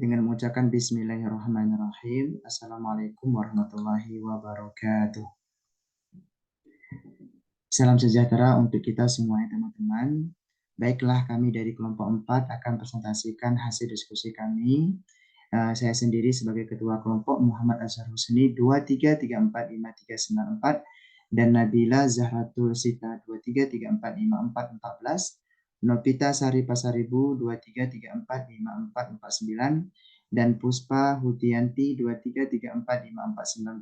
dengan mengucapkan Bismillahirrahmanirrahim. Assalamualaikum warahmatullahi wabarakatuh. Salam sejahtera untuk kita semuanya teman-teman. Baiklah, kami dari kelompok 4 akan presentasikan hasil diskusi kami. Saya sendiri sebagai ketua kelompok Muhammad Azhar Husni 23345394 dan Nabila Zahratul Sita 23345414, Novita Sari Pasaribu 23345449 dan Puspa Hutianti 23345490,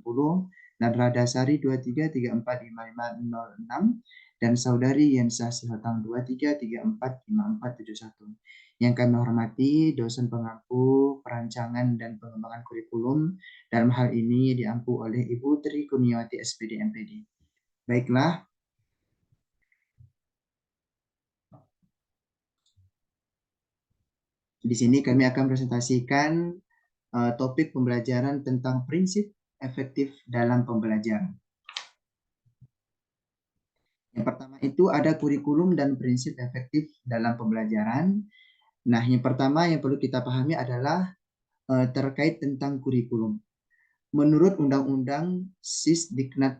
Nadrada Sari 23345506 dan Saudari Yensah Sihotang 23345471. Yang kami hormati dosen pengampu perancangan dan pengembangan kurikulum, dalam hal ini diampu oleh Ibu Tri Kurniawati SPD MPD. Baiklah, di sini kami akan presentasikan topik pembelajaran tentang prinsip efektif dalam pembelajaran. Yang pertama itu ada kurikulum dan prinsip efektif dalam pembelajaran. Nah, yang pertama yang perlu kita pahami adalah terkait tentang kurikulum. Menurut Undang-Undang Sisdiknas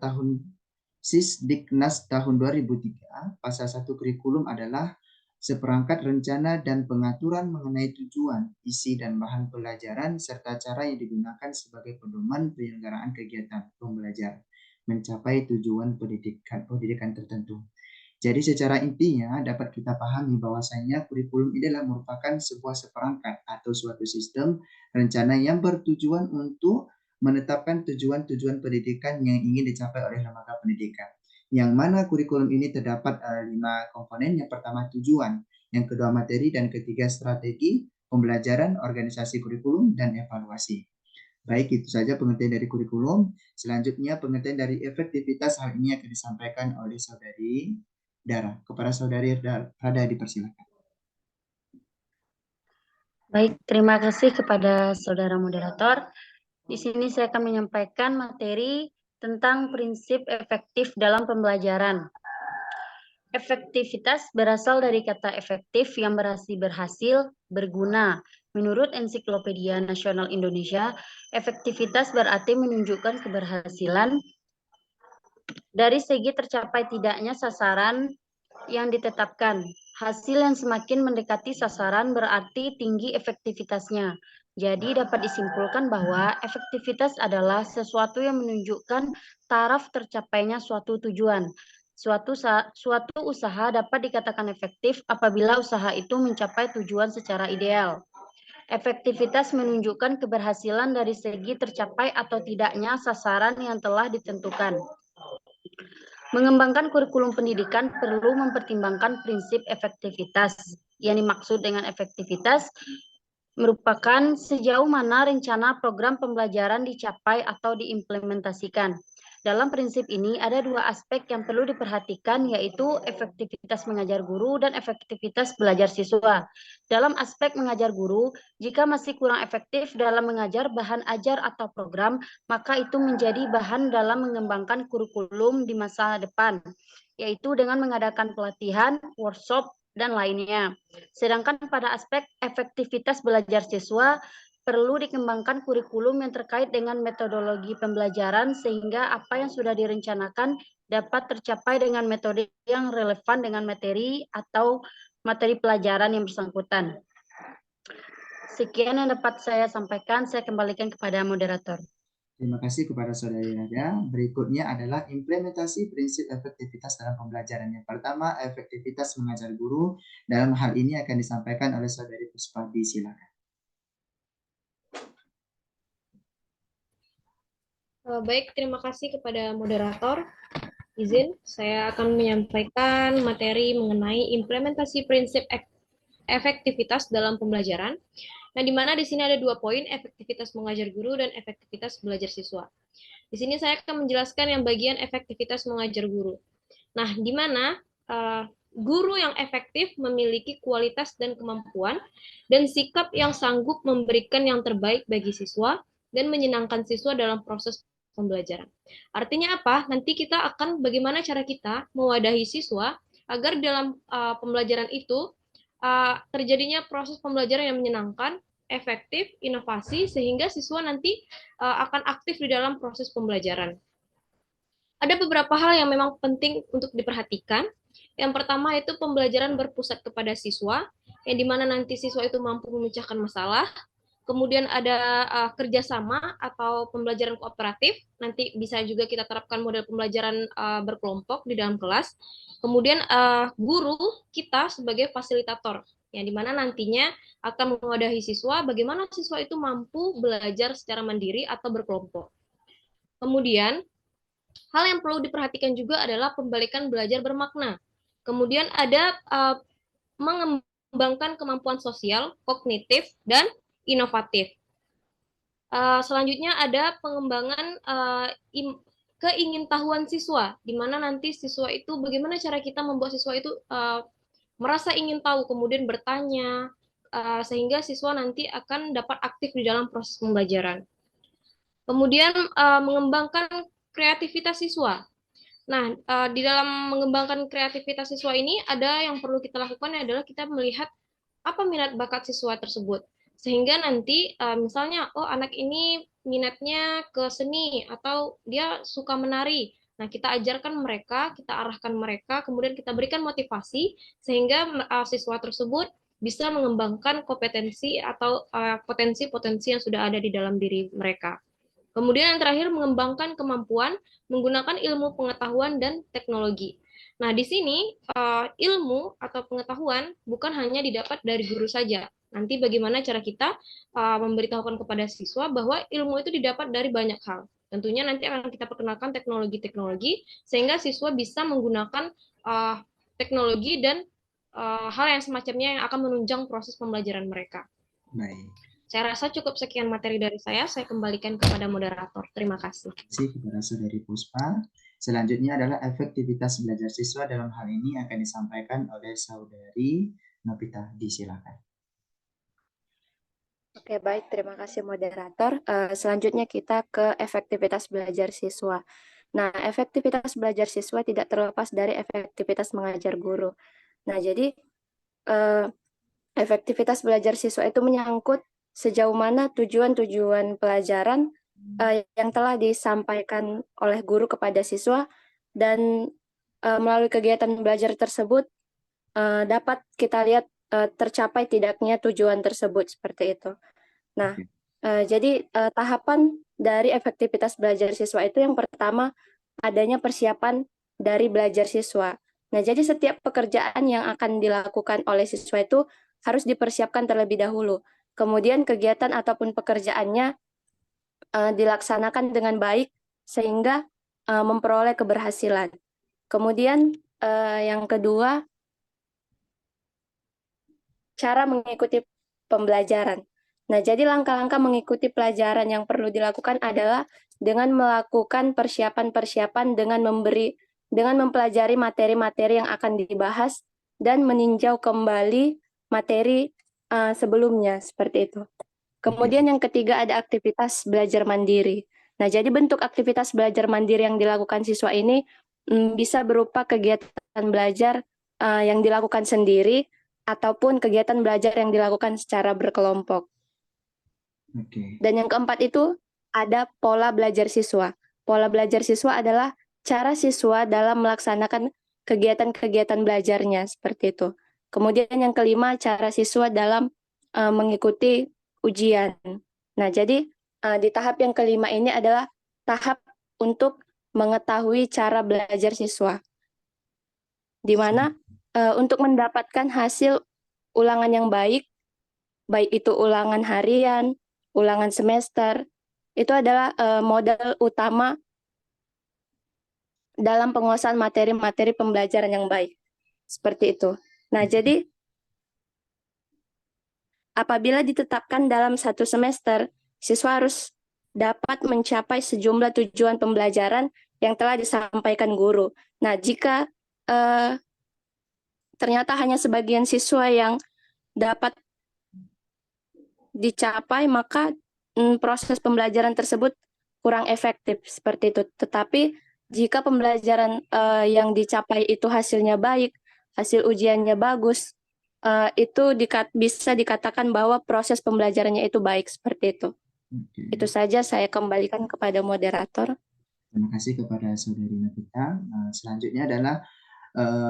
tahun 2003, pasal 1 kurikulum adalah seperangkat rencana dan pengaturan mengenai tujuan, isi dan bahan pelajaran serta cara yang digunakan sebagai pedoman penyelenggaraan kegiatan pembelajaran mencapai tujuan pendidikan tertentu. Jadi secara intinya dapat kita pahami bahwasanya kurikulum ini adalah merupakan sebuah seperangkat atau suatu sistem rencana yang bertujuan untuk menetapkan tujuan-tujuan pendidikan yang ingin dicapai oleh lembaga pendidikan. Yang mana kurikulum ini terdapat 5 komponen. Yang pertama tujuan, yang kedua materi, dan ketiga strategi pembelajaran, organisasi kurikulum, dan evaluasi. Baik, itu saja pengertian dari kurikulum. Selanjutnya pengertian dari efektivitas, hal ini akan disampaikan oleh Saudari Dara. Kepada Saudari Rada dipersilakan. Baik, terima kasih kepada saudara moderator. Di sini saya akan menyampaikan materi tentang prinsip efektif dalam pembelajaran. Efektivitas berasal dari kata efektif yang berarti berhasil, berguna. Menurut Ensiklopedia Nasional Indonesia, efektivitas berarti menunjukkan keberhasilan dari segi tercapai tidaknya sasaran yang ditetapkan. Hasil yang semakin mendekati sasaran berarti tinggi efektivitasnya. Jadi dapat disimpulkan bahwa efektivitas adalah sesuatu yang menunjukkan taraf tercapainya suatu tujuan. Suatu usaha dapat dikatakan efektif apabila usaha itu mencapai tujuan secara ideal. Efektivitas menunjukkan keberhasilan dari segi tercapai atau tidaknya sasaran yang telah ditentukan. Mengembangkan kurikulum pendidikan perlu mempertimbangkan prinsip efektivitas. Yang dimaksud dengan efektivitas merupakan sejauh mana rencana program pembelajaran dicapai atau diimplementasikan. Dalam prinsip ini ada dua aspek yang perlu diperhatikan, yaitu efektivitas mengajar guru dan efektivitas belajar siswa. Dalam aspek mengajar guru, jika masih kurang efektif dalam mengajar bahan ajar atau program, maka itu menjadi bahan dalam mengembangkan kurikulum di masa depan, yaitu dengan mengadakan pelatihan, workshop, dan lainnya. Sedangkan pada aspek efektivitas belajar siswa, perlu dikembangkan kurikulum yang terkait dengan metodologi pembelajaran sehingga apa yang sudah direncanakan dapat tercapai dengan metode yang relevan dengan materi atau materi pelajaran yang bersangkutan. Sekian yang dapat saya sampaikan, saya kembalikan kepada moderator. Terima kasih kepada Saudari Rada. Berikutnya adalah implementasi prinsip efektivitas dalam pembelajaran. Yang pertama, efektivitas mengajar guru. Dalam hal ini akan disampaikan oleh Saudari Puspadi. Silakan. Baik, terima kasih kepada moderator. Izin, saya akan menyampaikan materi mengenai implementasi prinsip efektivitas dalam pembelajaran. Nah, di mana di sini ada 2 poin, efektivitas mengajar guru dan efektivitas belajar siswa. Di sini saya akan menjelaskan yang bagian efektivitas mengajar guru. Nah, di mana guru yang efektif memiliki kualitas dan kemampuan dan sikap yang sanggup memberikan yang terbaik bagi siswa dan menyenangkan siswa dalam proses pembelajaran. Artinya apa? Nanti kita akan bagaimana cara kita mewadahi siswa agar dalam pembelajaran itu terjadinya proses pembelajaran yang menyenangkan efektif, inovasi, sehingga siswa nanti akan aktif di dalam proses pembelajaran. Ada beberapa hal yang memang penting untuk diperhatikan. Yang pertama itu pembelajaran berpusat kepada siswa, yang dimana nanti siswa itu mampu memecahkan masalah. Kemudian ada kerjasama atau pembelajaran kooperatif. Nanti bisa juga kita terapkan model pembelajaran berkelompok di dalam kelas. Kemudian guru kita sebagai fasilitator, yang dimana nantinya akan mewadahi siswa bagaimana siswa itu mampu belajar secara mandiri atau berkelompok. Kemudian hal yang perlu diperhatikan juga adalah pembalikan belajar bermakna. Kemudian ada mengembangkan kemampuan sosial, kognitif, dan inovatif. Selanjutnya ada pengembangan keingintahuan siswa, di mana nanti siswa itu bagaimana cara kita membuat siswa itu merasa ingin tahu, kemudian bertanya, sehingga siswa nanti akan dapat aktif di dalam proses pembelajaran. Kemudian mengembangkan kreativitas siswa. Nah, di dalam mengembangkan kreativitas siswa ini ada yang perlu kita lakukan adalah kita melihat apa minat bakat siswa tersebut. Sehingga nanti misalnya, oh anak ini minatnya ke seni atau dia suka menari. Nah, kita ajarkan mereka, kita arahkan mereka, kemudian kita berikan motivasi sehingga siswa tersebut bisa mengembangkan kompetensi atau potensi-potensi yang sudah ada di dalam diri mereka. Kemudian yang terakhir mengembangkan kemampuan menggunakan ilmu pengetahuan dan teknologi. Nah, di sini ilmu atau pengetahuan bukan hanya didapat dari guru saja. Nanti bagaimana cara kita memberitahukan kepada siswa bahwa ilmu itu didapat dari banyak hal. Tentunya nanti akan kita perkenalkan teknologi-teknologi sehingga siswa bisa menggunakan teknologi dan hal yang semacamnya yang akan menunjang proses pembelajaran mereka. Baik. Saya rasa cukup sekian materi dari saya kembalikan kepada moderator. Terima kasih. Terima kasih kepada Saudari Puspa. Selanjutnya adalah efektivitas belajar siswa. Dalam hal ini akan disampaikan oleh Saudari Novita. Disilakan. Oke, baik. Terima kasih moderator. Selanjutnya kita ke efektivitas belajar siswa. Nah, efektivitas belajar siswa tidak terlepas dari efektivitas mengajar guru. Nah, jadi efektivitas belajar siswa itu menyangkut sejauh mana tujuan-tujuan pelajaran yang telah disampaikan oleh guru kepada siswa dan melalui kegiatan belajar tersebut dapat kita lihat tercapai tidaknya tujuan tersebut seperti itu. Nah, jadi tahapan dari efektivitas belajar siswa itu yang pertama adanya persiapan dari belajar siswa. Nah, jadi setiap pekerjaan yang akan dilakukan oleh siswa itu harus dipersiapkan terlebih dahulu. Kemudian kegiatan ataupun pekerjaannya dilaksanakan dengan baik sehingga memperoleh keberhasilan. Kemudian yang kedua, cara mengikuti pembelajaran. Nah, jadi langkah-langkah mengikuti pelajaran yang perlu dilakukan adalah dengan melakukan persiapan-persiapan dengan mempelajari materi-materi yang akan dibahas dan meninjau kembali materi sebelumnya, seperti itu. Kemudian yang ketiga ada aktivitas belajar mandiri. Nah, jadi bentuk aktivitas belajar mandiri yang dilakukan siswa ini bisa berupa kegiatan belajar yang dilakukan sendiri ataupun kegiatan belajar yang dilakukan secara berkelompok. Dan yang keempat itu ada pola belajar siswa. Pola belajar siswa adalah cara siswa dalam melaksanakan kegiatan-kegiatan belajarnya, seperti itu. Kemudian yang kelima, cara siswa dalam mengikuti ujian. Nah, jadi di tahap yang kelima ini adalah tahap untuk mengetahui cara belajar siswa. Di mana untuk mendapatkan hasil ulangan yang baik itu ulangan harian, ulangan semester, itu adalah modal utama dalam penguasaan materi-materi pembelajaran yang baik. Seperti itu. Nah, jadi apabila ditetapkan dalam satu semester, siswa harus dapat mencapai sejumlah tujuan pembelajaran yang telah disampaikan guru. Nah, jika ternyata hanya sebagian siswa yang dapat dicapai, maka proses pembelajaran tersebut kurang efektif, seperti itu. Tetapi jika pembelajaran yang dicapai itu hasilnya baik, hasil ujiannya bagus, itu bisa dikatakan bahwa proses pembelajarannya itu baik seperti itu. Oke. Itu saja, saya kembalikan kepada moderator. Terima kasih kepada Saudari Navita. Selanjutnya adalah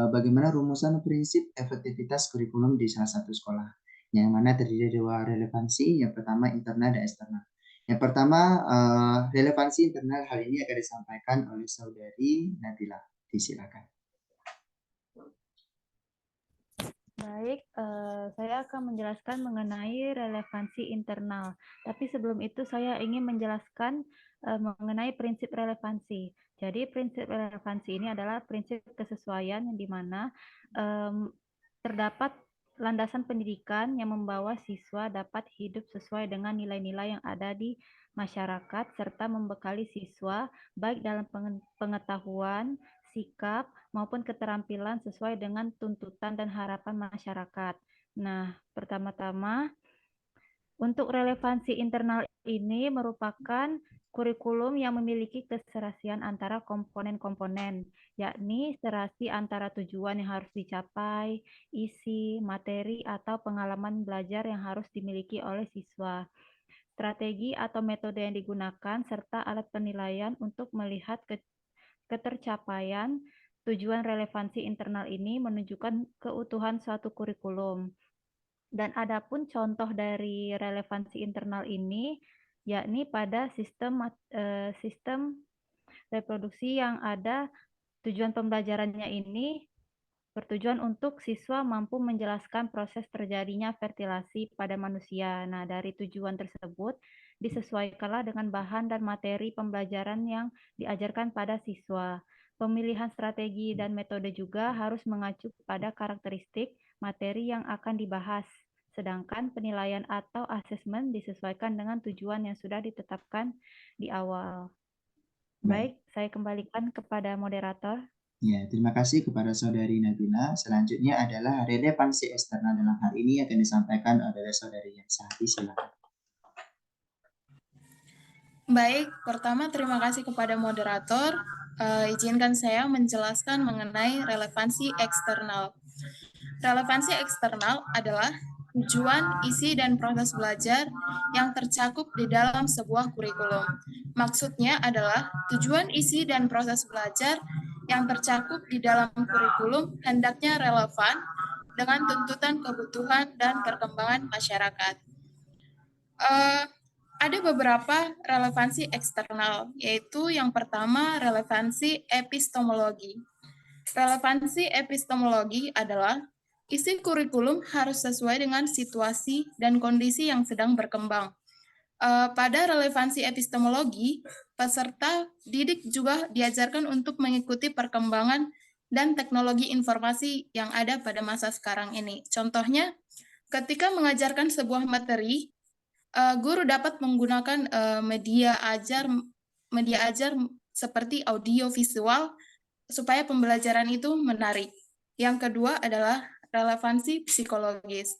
bagaimana rumusan prinsip efektivitas kurikulum di salah satu sekolah, yang mana terdiri dari dua relevansi. Yang pertama internal dan eksternal. Yang pertama relevansi internal, hal ini akan disampaikan oleh Saudari Nabila. Disilakan. Baik, saya akan menjelaskan mengenai relevansi internal. Tapi sebelum itu saya ingin menjelaskan mengenai prinsip relevansi. Jadi prinsip relevansi ini adalah prinsip kesesuaian yang dimana terdapat landasan pendidikan yang membawa siswa dapat hidup sesuai dengan nilai-nilai yang ada di masyarakat serta membekali siswa baik dalam pengetahuan, sikap, maupun keterampilan sesuai dengan tuntutan dan harapan masyarakat. Nah, pertama-tama, untuk relevansi internal ini merupakan kurikulum yang memiliki keserasian antara komponen-komponen, yakni serasi antara tujuan yang harus dicapai, isi, materi, atau pengalaman belajar yang harus dimiliki oleh siswa, strategi atau metode yang digunakan, serta alat penilaian untuk melihat ketercapaian tujuan. Relevansi internal ini menunjukkan keutuhan suatu kurikulum. Dan adapun contoh dari relevansi internal ini, yakni pada sistem reproduksi yang ada tujuan pembelajarannya ini bertujuan untuk siswa mampu menjelaskan proses terjadinya fertilasi pada manusia. Nah, dari tujuan tersebut disesuaikanlah dengan bahan dan materi pembelajaran yang diajarkan pada siswa. Pemilihan strategi dan metode juga harus mengacu pada karakteristik materi yang akan dibahas. Sedangkan penilaian atau asesmen disesuaikan dengan tujuan yang sudah ditetapkan di awal. Baik, saya kembalikan kepada moderator. Ya, terima kasih kepada Saudari Nabila. Selanjutnya adalah relevansi eksternal dalam hal ini akan disampaikan oleh Saudari Yansahati. Silakan. Baik, pertama terima kasih kepada moderator. Izinkan saya menjelaskan mengenai relevansi eksternal. Relevansi eksternal adalah tujuan, isi, dan proses belajar yang tercakup di dalam sebuah kurikulum. Maksudnya adalah tujuan, isi, dan proses belajar yang tercakup di dalam kurikulum hendaknya relevan dengan tuntutan kebutuhan dan perkembangan masyarakat. Ada beberapa relevansi eksternal, yaitu yang pertama relevansi epistemologi. Relevansi epistemologi adalah isi kurikulum harus sesuai dengan situasi dan kondisi yang sedang berkembang. Pada relevansi epistemologi, peserta didik juga diajarkan untuk mengikuti perkembangan dan teknologi informasi yang ada pada masa sekarang ini. Contohnya, ketika mengajarkan sebuah materi, guru dapat menggunakan media ajar seperti audio visual supaya pembelajaran itu menarik. Yang kedua adalah relevansi psikologis.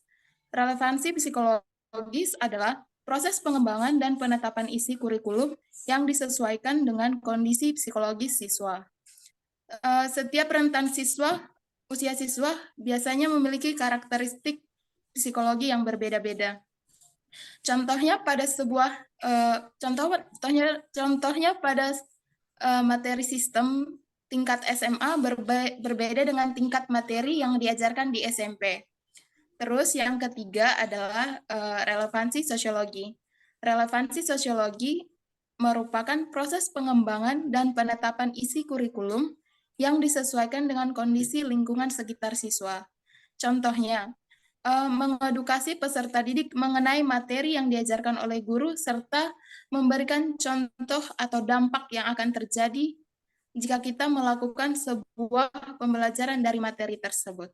Relevansi psikologis adalah proses pengembangan dan penetapan isi kurikulum yang disesuaikan dengan kondisi psikologis siswa. Setiap rentan usia siswa biasanya memiliki karakteristik psikologi yang berbeda-beda. Contohnya pada materi sistem tingkat SMA berbeda dengan tingkat materi yang diajarkan di SMP. Terus yang ketiga adalah relevansi sosiologi. Relevansi sosiologi merupakan proses pengembangan dan penetapan isi kurikulum yang disesuaikan dengan kondisi lingkungan sekitar siswa. Contohnya, mengedukasi peserta didik mengenai materi yang diajarkan oleh guru serta memberikan contoh atau dampak yang akan terjadi jika kita melakukan sebuah pembelajaran dari materi tersebut.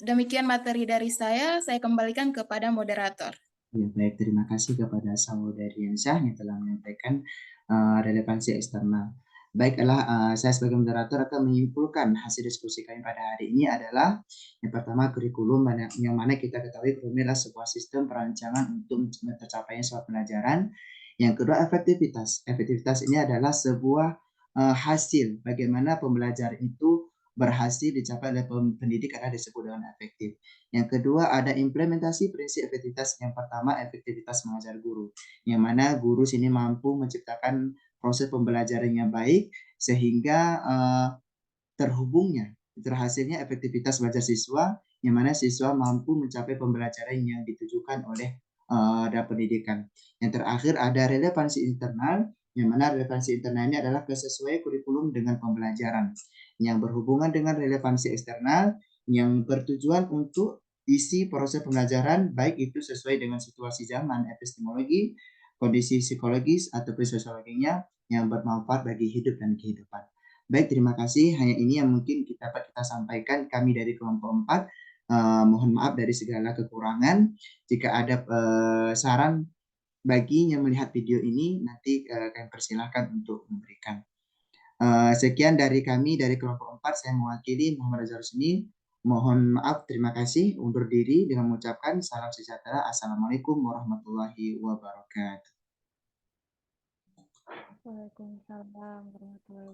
Demikian materi dari saya kembalikan kepada moderator. Ya, baik, terima kasih kepada Saudari Yansyah yang telah menyampaikan relevansi eksternal. Baiklah, saya sebagai moderator akan menyimpulkan hasil diskusi kami pada hari ini adalah yang pertama kurikulum yang mana kita ketahui kurikulum adalah sebuah sistem perancangan untuk tercapainya suatu pelajaran. Yang kedua efektivitas. Efektivitas ini adalah sebuah hasil bagaimana pembelajaran itu berhasil dicapai oleh pendidik adalah disebut dengan efektif. Yang kedua ada implementasi prinsip efektivitas. Yang pertama efektivitas mengajar guru, yang mana guru sini mampu menciptakan proses pembelajaran yang baik sehingga terhasilnya efektivitas belajar siswa, yang mana siswa mampu mencapai pembelajaran yang ditujukan oleh dalam pendidikan. Yang terakhir ada relevansi internal, yang mana relevansi internal ini adalah kesesuaian kurikulum dengan pembelajaran. Yang berhubungan dengan relevansi eksternal, yang bertujuan untuk isi proses pembelajaran, baik itu sesuai dengan situasi zaman, epistemologi, kondisi psikologis, ataupun sosiologinya, yang bermanfaat bagi hidup dan kehidupan. Baik, terima kasih. Hanya ini yang mungkin dapat kita sampaikan kami dari kelompok 4. Mohon maaf dari segala kekurangan. Jika ada saran bagi yang melihat video ini, nanti kami persilahkan untuk memberikan. Sekian dari kami dari kelompok 4. Saya mewakili Muhammad Azhar Rusni. Mohon maaf, terima kasih. Undur diri dengan mengucapkan salam sejahtera. Assalamualaikum warahmatullahi wabarakatuh. Waalaikumsalam warahmatullahi wabarakatuh.